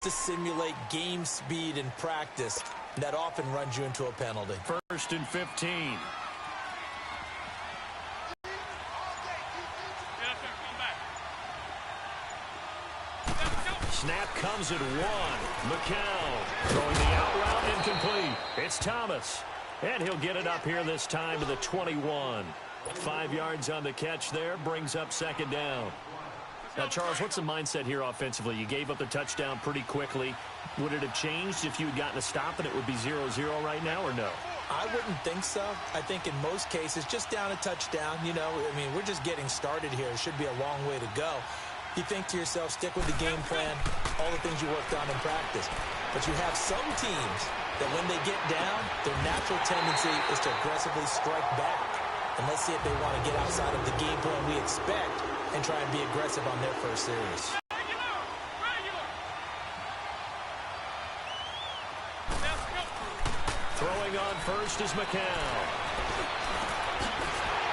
to simulate game speed in practice. That often runs you into a penalty. 1st and 15. Snap comes at 1. McCown throwing the out route incomplete. It's Thomas. And he'll get it up here this time to the 21. 5 yards on the catch there. Brings up 2nd down. Now, Charles, what's the mindset here offensively? You gave up the touchdown pretty quickly. Would it have changed if you had gotten a stop and it would be 0-0 right now, or no? I wouldn't think so. I think in most cases, just down a touchdown, you know, I mean, we're just getting started here. It should be a long way to go. You think to yourself, stick with the game plan, all the things you worked on in practice. But you have some teams that when they get down, their natural tendency is to aggressively strike back. And let's see if they want to get outside of the game plan we expect and try and be aggressive on their first series. Throwing on first is McCown.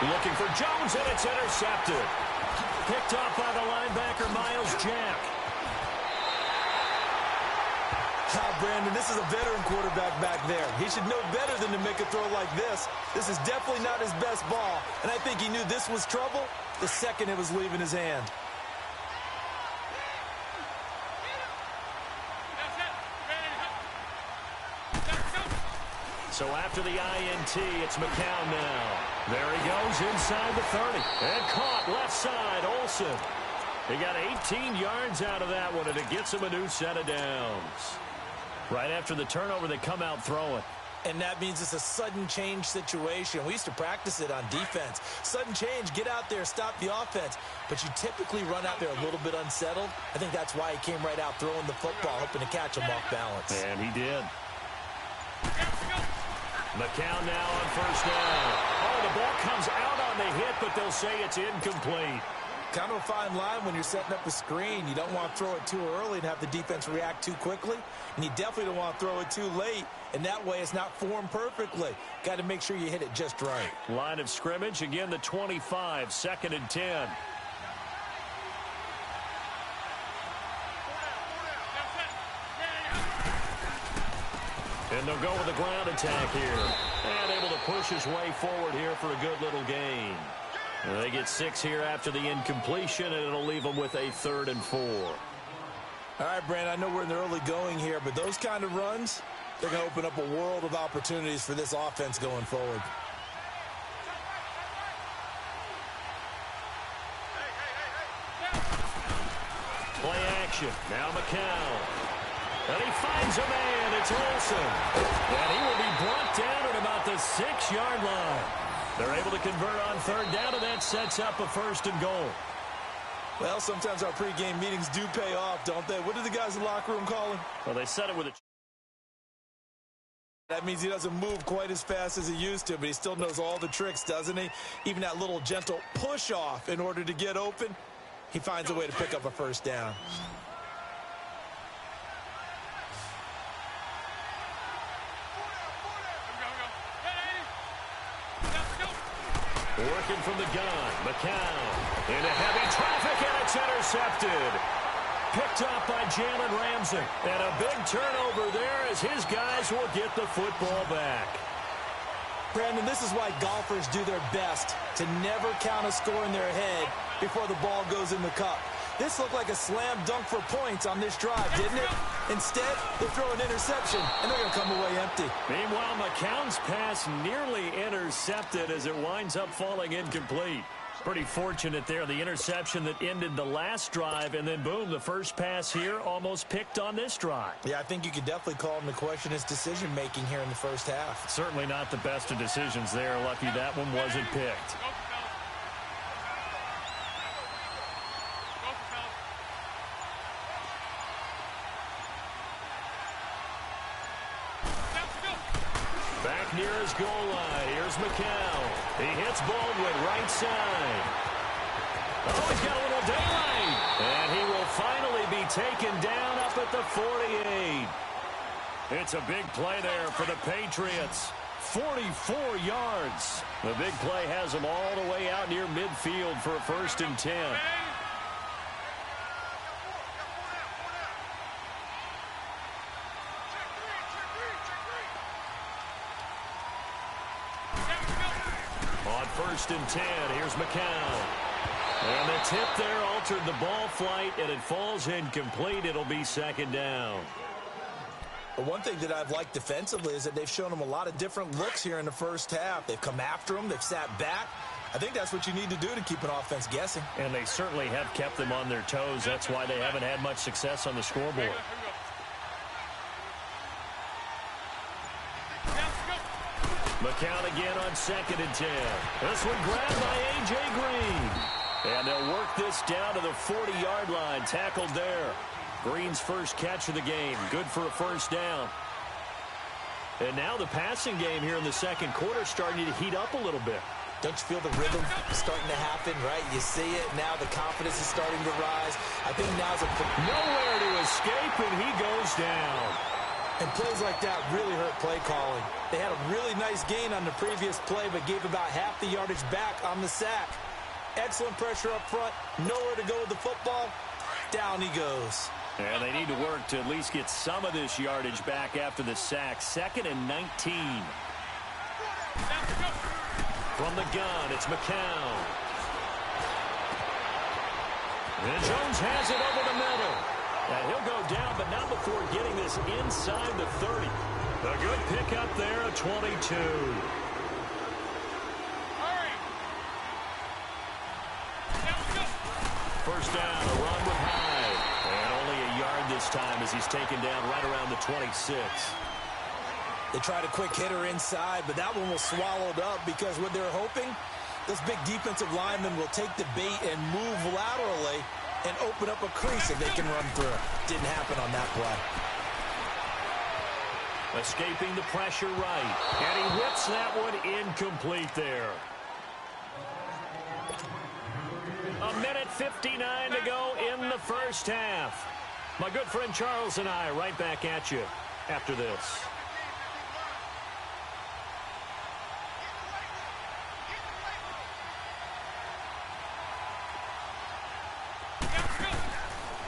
Looking for Jones, and it's intercepted. Picked off by the linebacker, Miles Jack. Brandon, this is a veteran quarterback back there. He should know better than to make a throw like this. This is definitely not his best ball, and I think he knew this was trouble the second it was leaving his hand. So after the INT, it's McCown now. There he goes inside the 30. And caught left side, Olsen. He got 18 yards out of that one, and it gets him a new set of downs. Right after the turnover, they come out throwing. And that means it's a sudden change situation. We used to practice it on defense. Sudden change, get out there, stop the offense. But you typically run out there a little bit unsettled. I think that's why he came right out throwing the football, hoping to catch him off balance. And he did. McCown now on first down. Oh, the ball comes out on the hit, but they'll say it's incomplete. Kind of a fine line when you're setting up a screen. You don't want to throw it too early and have the defense react too quickly. And you definitely don't want to throw it too late. And that way it's not formed perfectly. Got to make sure you hit it just right. Line of scrimmage, again the 25, 2nd and 10. And they'll go with the ground attack here. And able to push his way forward here for a good little gain. And they get 6 here after the incompletion, and it'll leave them with a 3rd and 4. All right, Brandon, I know we're in the early going here, but those kind of runs, they're going to open up a world of opportunities for this offense going forward. Play action. Now McCown. And he finds a man. It's Olsen. And he will be brought down at about the 6-yard line. They're able to convert on 3rd down, and that sets up a 1st and goal. Well, sometimes our pregame meetings do pay off, don't they? What do the guys in the locker room call him? Well, they said it with a... That means he doesn't move quite as fast as he used to, but he still knows all the tricks, doesn't he? Even that little gentle push-off in order to get open, he finds a way to pick up a 1st down. Working from the gun, McCown into heavy traffic, and it's intercepted. Picked up by Jalen Ramsey. And a big turnover there as his guys will get the football back. Brandon, this is why golfers do their best to never count a score in their head before the ball goes in the cup. This looked like a slam dunk for points on this drive, didn't it? Instead, they throw an interception, and they're going to come away empty. Meanwhile, McCown's pass nearly intercepted as it winds up falling incomplete. Pretty fortunate there, the interception that ended the last drive, and then boom, the first pass here almost picked on this drive. Yeah, I think you could definitely call him to question his decision-making here in the first half. Certainly not the best of decisions there. Lucky that one wasn't picked. Back near his goal line. Here's McCown. He hits Baldwin right side. Oh, he's got a little daylight. And he will finally be taken down up at the 48. It's a big play there for the Patriots. 44 yards. The big play has them all the way out near midfield for a 1st and 10. On 1st and 10, here's McCown. And the tip there altered the ball flight, and it falls incomplete. It'll be 2nd down. But one thing that I've liked defensively is that they've shown them a lot of different looks here in the first half. They've come after them. They've sat back. I think that's what you need to do to keep an offense guessing. And they certainly have kept them on their toes. That's why they haven't had much success on the scoreboard. McCown again on 2nd and 10. This one grabbed by A.J. Green. And they'll work this down to the 40-yard line. Tackled there. Green's first catch of the game. Good for a 1st down. And now the passing game here in the 2nd quarter starting to heat up a little bit. Don't you feel the rhythm starting to happen, right? You see it. Now the confidence is starting to rise. I think now's nowhere to escape, and he goes down. And plays like that really hurt play calling. They had a really nice gain on the previous play, but gave about half the yardage back on the sack. Excellent pressure up front. Nowhere to go with the football. Down he goes. And they need to work to at least get some of this yardage back after the sack. 2nd and 19. From the gun, it's McCown. And Jones has it over the middle. And he'll go down, but not before getting this inside the 30. A good pickup there at 22. First down, a run with Hyde. And only a yard this time as he's taken down right around the 26. They tried a quick hitter inside, but that one was swallowed up because what they're hoping, this big defensive lineman will take the bait and move laterally and open up a crease that they can run through. Didn't happen on that play. Escaping the pressure right. And he whips that one incomplete there. 1:59 to go in the first half. My good friend Charles and I right back at you after this.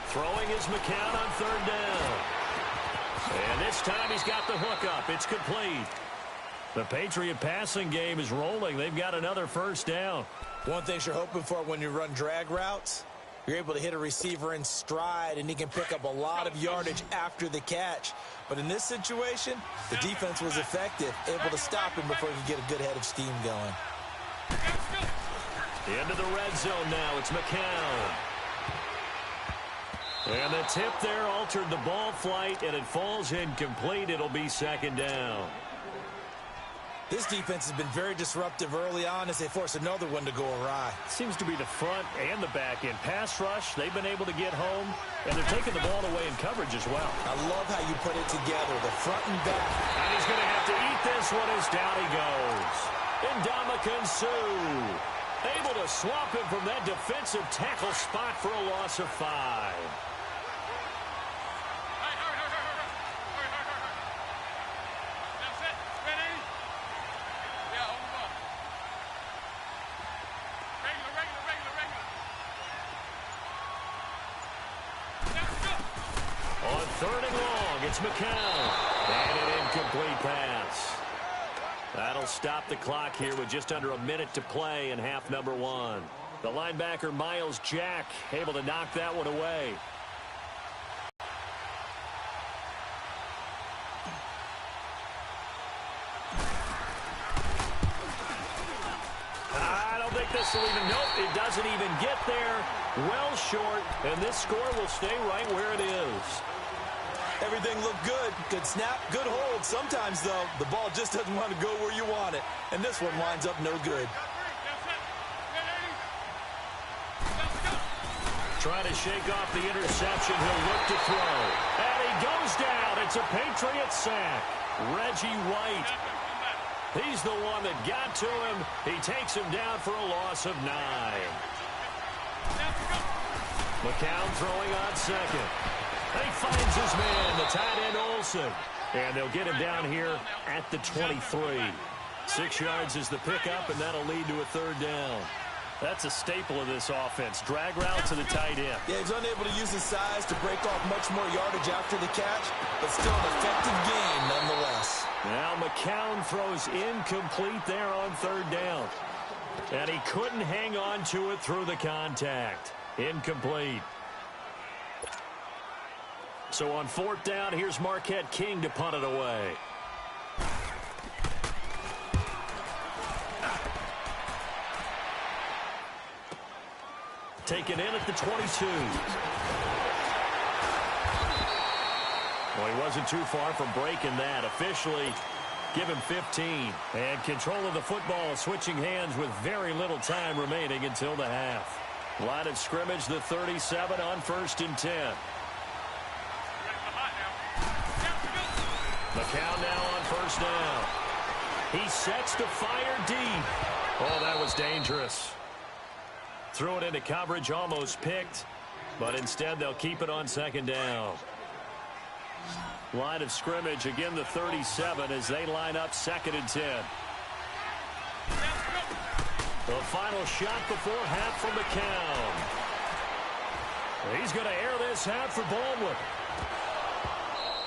Throwing is McCown on 3rd down. And this time he's got the hook up. It's complete. The Patriot passing game is rolling. They've got another 1st down. One thing you're hoping for when you run drag routes, you're able to hit a receiver in stride, and he can pick up a lot of yardage after the catch. But in this situation, the defense was effective, able to stop him before he could get a good head of steam going. Into the red zone now. It's McCown. And the tip there altered the ball flight, and it falls incomplete. It'll be 2nd down. This defense has been very disruptive early on as they force another one to go awry. Seems to be the front and the back end. Pass rush, they've been able to get home, and they're taking the ball away in coverage as well. I love how you put it together, the front and back. And he's going to have to eat this one as down he goes. Ndamukong Suh, able to swamp him from that defensive tackle spot for a loss of 5. On 3rd and long, it's McCown. And an incomplete pass. That'll stop the clock here with just under a minute to play in half number 1. The linebacker, Miles Jack, able to knock that one away. I don't think this will even, nope, it doesn't even get there. Well short, and this score will stay right where it is. Everything looked good. Good snap, good hold. Sometimes, though, the ball just doesn't want to go where you want it. And this one winds up no good. Trying to shake off the interception. He'll look to throw. And he goes down. It's a Patriot sack. Reggie White. He's the one that got to him. He takes him down for a loss of 9. McCown throwing on 2nd. He finds his man, the tight end Olsen. And they'll get him down here at the 23. 6 yards is the pickup, and that'll lead to a 3rd down. That's a staple of this offense. Drag route to the tight end. Yeah, he's unable to use his size to break off much more yardage after the catch, but still an effective gain nonetheless. Now McCown throws incomplete there on 3rd down. And he couldn't hang on to it through the contact. Incomplete. So on 4th down, here's Marquette King to punt it away. Taken in at the 22. Well, he wasn't too far from breaking that. Officially, give him 15. And control of the football switching hands with very little time remaining until the half. Line of scrimmage, the 37 on 1st and 10. McCown now on 1st down. He sets to fire deep. Oh, that was dangerous. Threw it into coverage, almost picked, but instead they'll keep it on 2nd down. Line of scrimmage, again the 37 as they line up 2nd and 10. The final shot before half from McCown. He's going to air this out for Baldwin.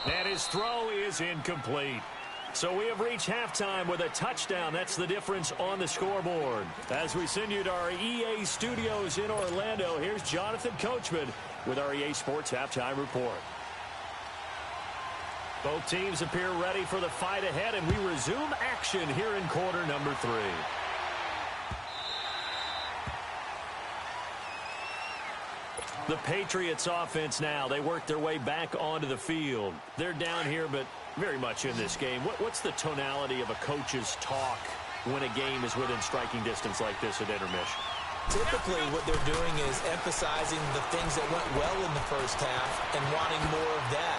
And his throw is incomplete. So we have reached halftime with a touchdown. That's the difference on the scoreboard. As we send you to our EA studios in Orlando, here's Jonathan Coachman with our EA Sports Halftime Report. Both teams appear ready for the fight ahead, and we resume action here in quarter number 3. The Patriots offense now. They work their way back onto the field. They're down here, but very much in this game. What's the tonality of a coach's talk when a game is within striking distance like this at intermission? Typically, what they're doing is emphasizing the things that went well in the first half and wanting more of that.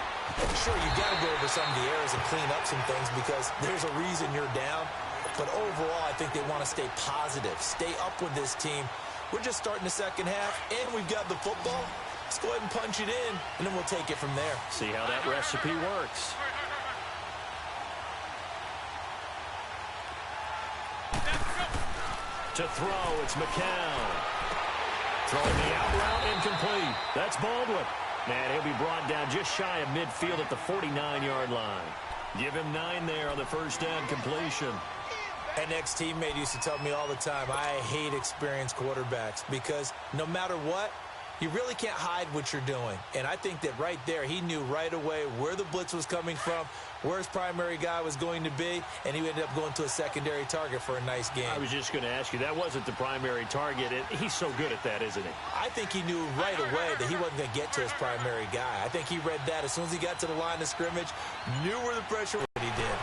Sure, you've got to go over some of the errors and clean up some things because there's a reason you're down. But overall, I think they want to stay positive, stay up with this team. We're just starting the second half, and we've got the football. Let's go ahead and punch it in, and then we'll take it from there. See how that recipe works. To throw, it's McCown. Throwing the out route, incomplete. That's Baldwin. And he'll be brought down just shy of midfield at the 49-yard line. Give him 9 there on the first down completion. An ex-teammate used to tell me all the time, I hate experienced quarterbacks because no matter what, you really can't hide what you're doing. And I think that right there, he knew right away where the blitz was coming from, where his primary guy was going to be, and he ended up going to a secondary target for a nice game. I was just going to ask you, that wasn't the primary target. He's so good at that, isn't he? I think he knew right away that he wasn't going to get to his primary guy. I think he read that as soon as he got to the line of scrimmage, knew where the pressure was, and he did.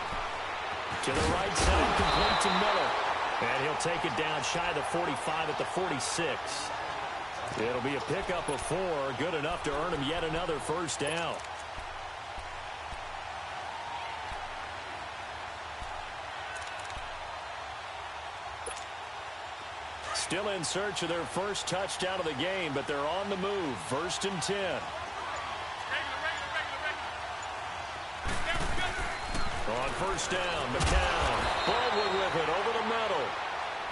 To the right side, complete to Miller. And he'll take it down shy of the 45 at the 46. It'll be a pickup of 4, good enough to earn him yet another first down. Still in search of their first touchdown of the game, but they're on the move. 1st and 10. On 1st down, McCown. Baldwin with it over the middle.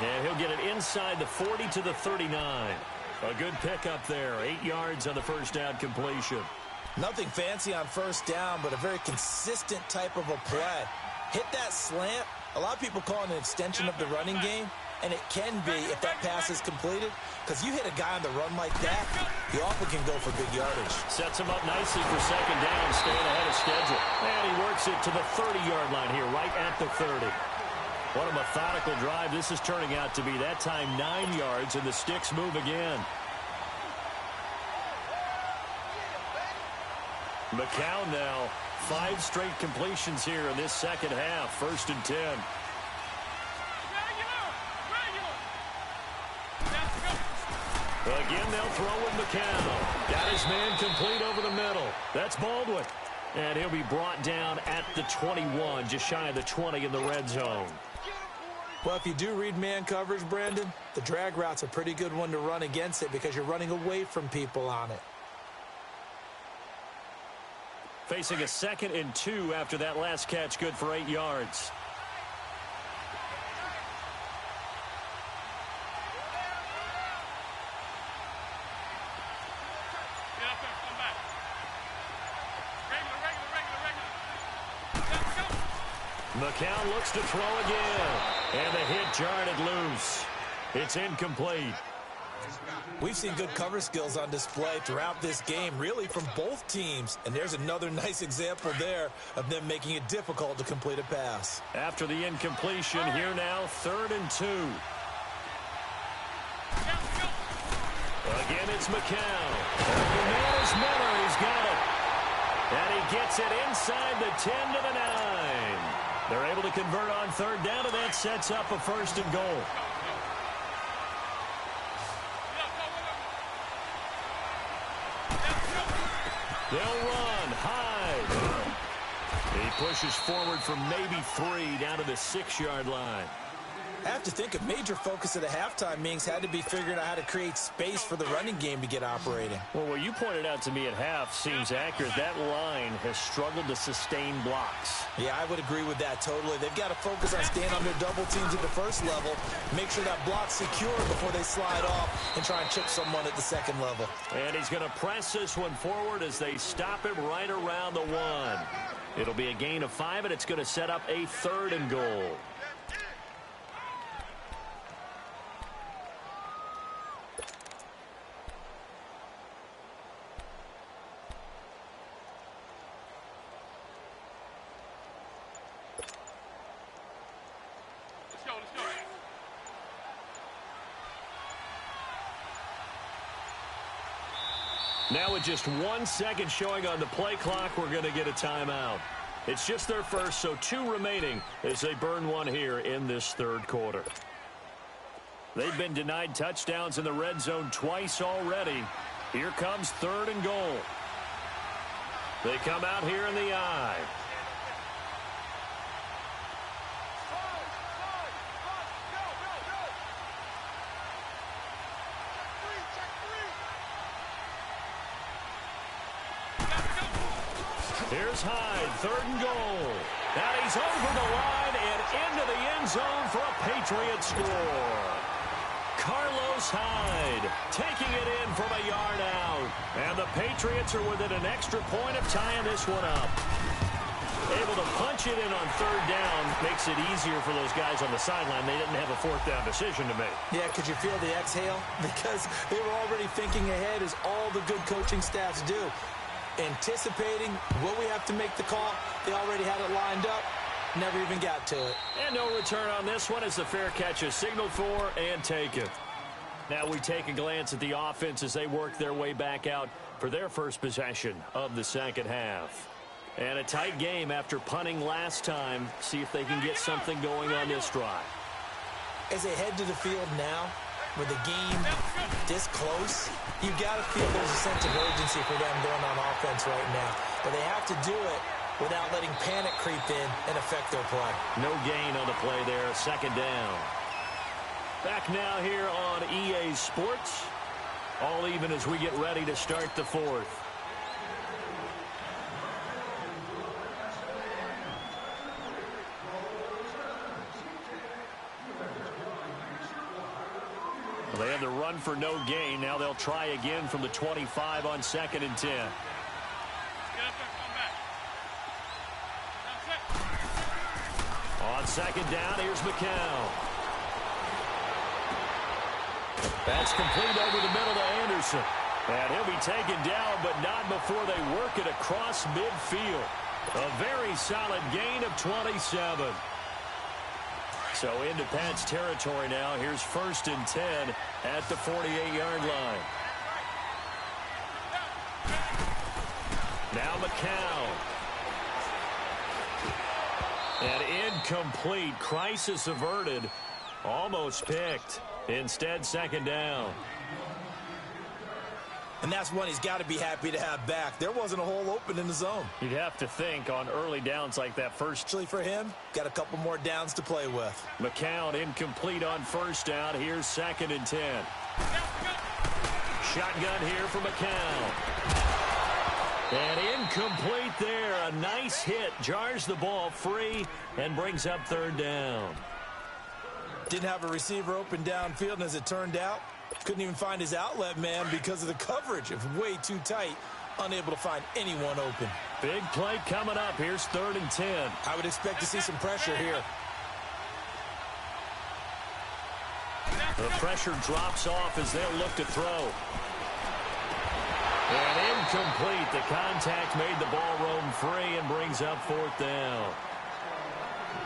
And he'll get it inside the 40 to the 39. A good pickup there. 8 yards on the first down completion. Nothing fancy on 1st down, but a very consistent type of a play. Hit that slant. A lot of people call it an extension of the running game, and it can be if that pass is completed, because you hit a guy on the run like that, he often can go for big yardage. Sets him up nicely for 2nd down, staying ahead of schedule. And he works it to the 30-yard line here, right at the 30. What a methodical drive this is turning out to be. That time 9 yards, and the sticks move again. McCown now, 5 straight completions here in this second half. 1st and 10. Again, they'll throw with McCown. Got his man complete over the middle. That's Baldwin. And he'll be brought down at the 21, just shy of the 20 in the red zone. Well, if you do read man coverage, Brandon, the drag route's a pretty good one to run against it because you're running away from people on it. Facing a 2nd and 2 after that last catch, good for 8 yards. McCown looks to throw again. And the hit jarred it loose. It's incomplete. We've seen good cover skills on display throughout this game, really from both teams. And there's another nice example there of them making it difficult to complete a pass. After the incompletion, here now, 3rd and 2. Again, it's McCown. The man is Miller. He's got it. And he gets it inside the 10 to the 9. They're able to convert on 3rd down, and that sets up a 1st and goal. They'll run. Hyde. He pushes forward for maybe 3 down to the 6-yard line. I have to think a major focus at the halftime meetings had to be figuring out how to create space for the running game to get operating. Well, what you pointed out to me at half seems accurate. That line has struggled to sustain blocks. Yeah, I would agree with that totally. They've got to focus on staying under double teams at the first level, make sure that block's secure before they slide off and try and chip someone at the second level. And he's going to press this one forward as they stop him right around the 1. It'll be a gain of 5, and it's going to set up a 3rd and goal. Now with just 1 second showing on the play clock, we're going to get a timeout. It's just their first, so 2 remaining as they burn 1 here in this 3rd quarter. They've been denied touchdowns in the red zone twice already. Here comes 3rd and goal. They come out here in the I. Here's Hyde, 3rd and goal. And he's over the line and into the end zone for a Patriot score. Carlos Hyde taking it in from a yard out. And the Patriots are within an extra point of tying this one up. Able to punch it in on 3rd down makes it easier for those guys on the sideline. They didn't have a 4th down decision to make. Yeah, could you feel the exhale? Because they were already thinking ahead, as all the good coaching staffs do. Anticipating what we have to make the call. They already had it lined up. Never even got to it. And no return on this one as the fair catch is signaled for and taken. Now we take a glance at the offense as they work their way back out for their first possession of the 2nd half. And a tight game after punting last time. See if they can get something going on this drive. As they head to the field now, with the game this close, you've got to feel there's a sense of urgency for them going on offense right now. But they have to do it without letting panic creep in and affect their play. No gain on the play there, 2nd down. Back now here on EA Sports. All even as we get ready to start the 4th. They had the run for no gain. Now they'll try again from the 25 on 2nd and 10. On 2nd down, here's McCown. That's complete over the middle to Anderson. And he'll be taken down, but not before they work it across midfield. A very solid gain of 27. So into Pat's territory now. Here's 1st and 10 at the 48-yard line. Now McCown. And incomplete. Crisis averted. Almost picked. Instead, 2nd down. And that's one he's got to be happy to have back. There wasn't a hole open in the zone. You'd have to think on early downs like that first. Actually, for him, got a couple more downs to play with. McCown incomplete on 1st down. Here's 2nd and 10. Shotgun here for McCown. And incomplete there. A nice hit. Jars the ball free and brings up 3rd down. Didn't have a receiver open downfield, and as it turned out, couldn't even find his outlet man because of the coverage. It was way too tight. Unable to find anyone open. Big play coming up. Here's 3rd and 10. I would expect to see some pressure here. The pressure drops off as they'll look to throw. And incomplete. The contact made the ball roam free and brings up 4th down.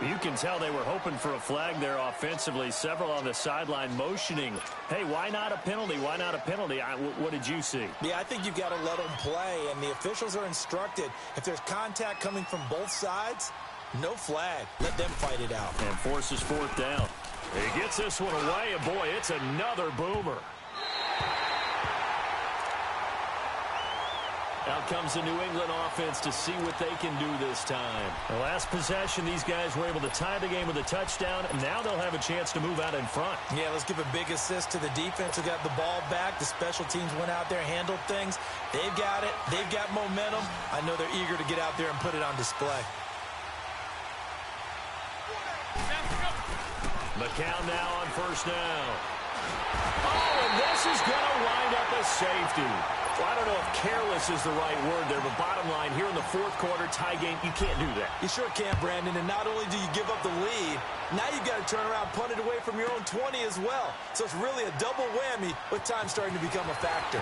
You can tell they were hoping for a flag there offensively. Several on the sideline motioning, hey, why not a penalty? Why not a penalty? What did you see? Yeah, I think you've got to let them play, and the officials are instructed. If there's contact coming from both sides, no flag. Let them fight it out. And forces 4th down. He gets this one away, and boy, it's another boomer. Out comes the New England offense to see what they can do this time. The last possession, these guys were able to tie the game with a touchdown, and now they'll have a chance to move out in front. Yeah, let's give a big assist to the defense who got the ball back. The special teams went out there, handled things. They've got it. They've got momentum. I know they're eager to get out there and put it on display. McCown now on 1st down. Oh, and this is going to wind up a safety. Well, I don't know if careless is the right word there, but bottom line, here in the 4th quarter, tie game, you can't do that. You sure can't, Brandon, and not only do you give up the lead, now you've got to turn around, punt it away from your own 20 as well. So it's really a double whammy with time starting to become a factor.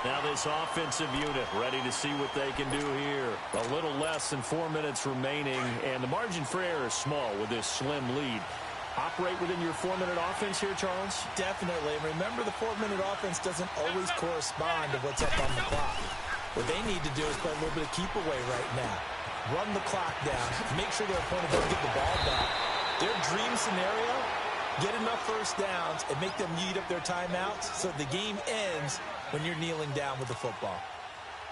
Now this offensive unit ready to see what they can do here. A little less than 4 minutes remaining, and the margin for error is small with this slim lead. Operate within your 4-minute offense here, Charles? Definitely. Remember, the 4-minute offense doesn't always correspond to what's up on the clock. What they need to do is play a little bit of keep away right now. Run the clock down. Make sure their opponent doesn't get the ball back. Their dream scenario, get enough first downs and make them eat up their timeouts so the game ends when you're kneeling down with the football.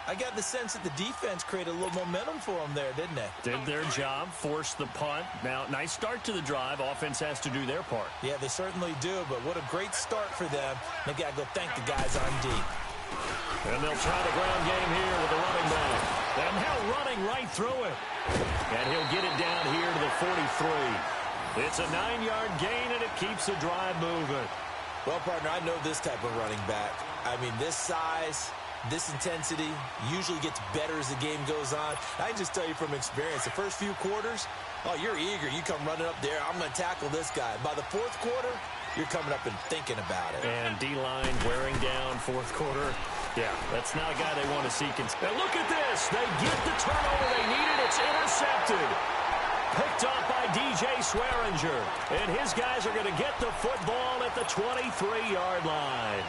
I got the sense that the defense created a little momentum for them there, didn't they? Did their job, forced the punt. Now, nice start to the drive. Offense has to do their part. Yeah, they certainly do, but what a great start for them. They got to go thank the guys on D. And they'll try the ground game here with the running back. And now running right through it. And he'll get it down here to the 43. It's a 9-yard gain, and it keeps the drive moving. Well, partner, I know this type of running back. I mean, this size, this intensity usually gets better as the game goes on. I can just tell you from experience, the first few quarters, oh, you're eager. You come running up there, I'm going to tackle this guy. By the 4th quarter, you're coming up and thinking about it. And D-line wearing down 4th quarter. Yeah, that's not a guy they want to see. Now look at this. They get the turnover they needed. It's intercepted. Picked up by DJ Swearinger. And his guys are going to get the football at the 23-yard line.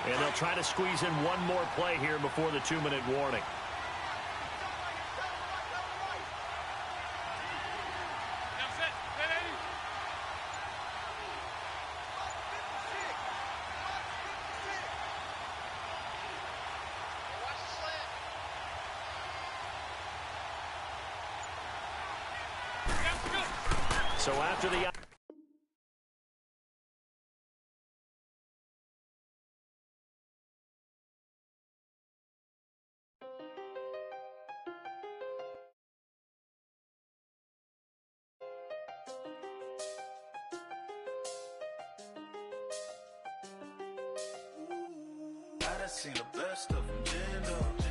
And they'll try to squeeze in one more play here before the 2-minute warning. So after the... I done seen the best of them,